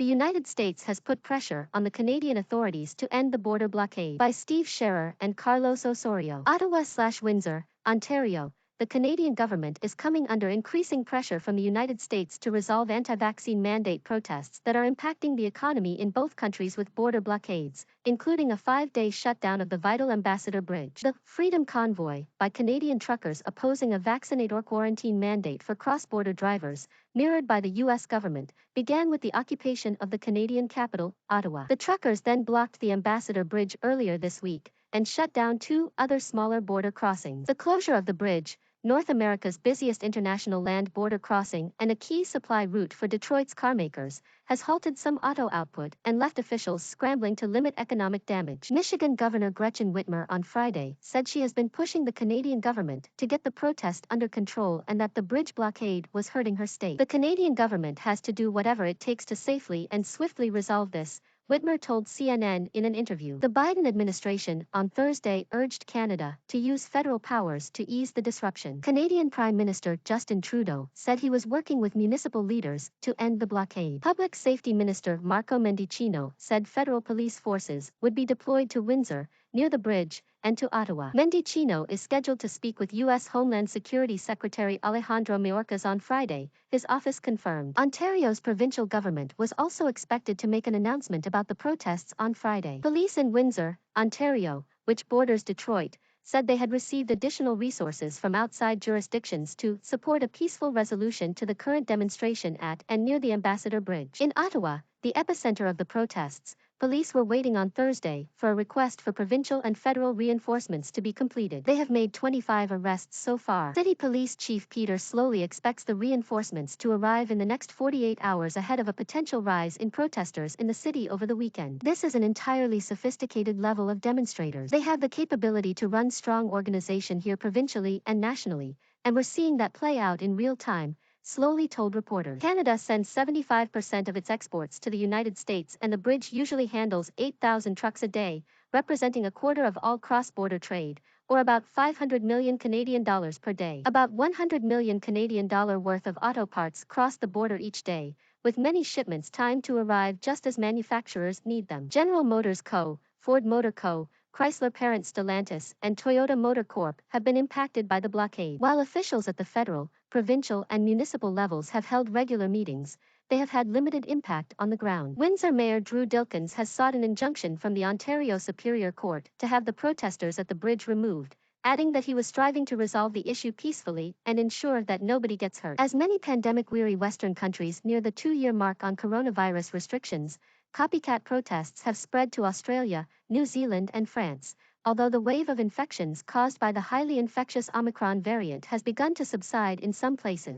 The United States has put pressure on the Canadian authorities to end the border blockade. By Steve Scherer and Carlos Osorio. Ottawa/Windsor, Ontario. The Canadian government is coming under increasing pressure from the United States to resolve anti-vaccine mandate protests that are impacting the economy in both countries with border blockades, including a 5-day shutdown of the vital Ambassador Bridge. The Freedom Convoy, by Canadian truckers opposing a vaccinate-or-quarantine mandate for cross-border drivers, mirrored by the U.S. government, began with the occupation of the Canadian capital, Ottawa. The truckers then blocked the Ambassador Bridge earlier this week and shut down 2 other smaller border crossings. The closure of the bridge, North America's busiest international land border crossing and a key supply route for Detroit's carmakers, has halted some auto output and left officials scrambling to limit economic damage. Michigan Governor Gretchen Whitmer on Friday said she has been pushing the Canadian government to get the protest under control and that the bridge blockade was hurting her state. The Canadian government has to do whatever it takes to safely and swiftly resolve this, Whitmer told CNN in an interview. The Biden administration on Thursday urged Canada to use federal powers to ease the disruption. Canadian Prime Minister Justin Trudeau said he was working with municipal leaders to end the blockade. Public Safety Minister Marco Mendicino said federal police forces would be deployed to Windsor, near the bridge, and to Ottawa. Mendicino is scheduled to speak with U.S. Homeland Security Secretary Alejandro Mayorkas on Friday, his office confirmed. Ontario's provincial government was also expected to make an announcement about the protests on Friday. Police in Windsor, Ontario, which borders Detroit, said they had received additional resources from outside jurisdictions to support a peaceful resolution to the current demonstration at and near the Ambassador Bridge. In Ottawa, the epicenter of the protests, police were waiting on Thursday for a request for provincial and federal reinforcements to be completed. They have made 25 arrests so far. City Police Chief Peter Slowly expects the reinforcements to arrive in the next 48 hours ahead of a potential rise in protesters in the city over the weekend. This is an entirely sophisticated level of demonstrators. They have the capability to run strong organization here provincially and nationally, and we're seeing that play out in real time, Slowly told reporters. Canada sends 75% of its exports to the United States and the bridge usually handles 8,000 trucks a day, representing a quarter of all cross-border trade, or about 500 million Canadian dollars per day. About 100 million Canadian dollar worth of auto parts cross the border each day, with many shipments timed to arrive just as manufacturers need them. General Motors Co., Ford Motor Co., Chrysler parent Stellantis, and Toyota Motor Corp have been impacted by the blockade. While officials at the federal, provincial, and municipal levels have held regular meetings, they have had limited impact on the ground. Windsor Mayor Drew Dilkens has sought an injunction from the Ontario Superior Court to have the protesters at the bridge removed, adding that he was striving to resolve the issue peacefully and ensure that nobody gets hurt. As many pandemic-weary Western countries near the 2-year mark on coronavirus restrictions, copycat protests have spread to Australia, New Zealand, and France, although the wave of infections caused by the highly infectious Omicron variant has begun to subside in some places.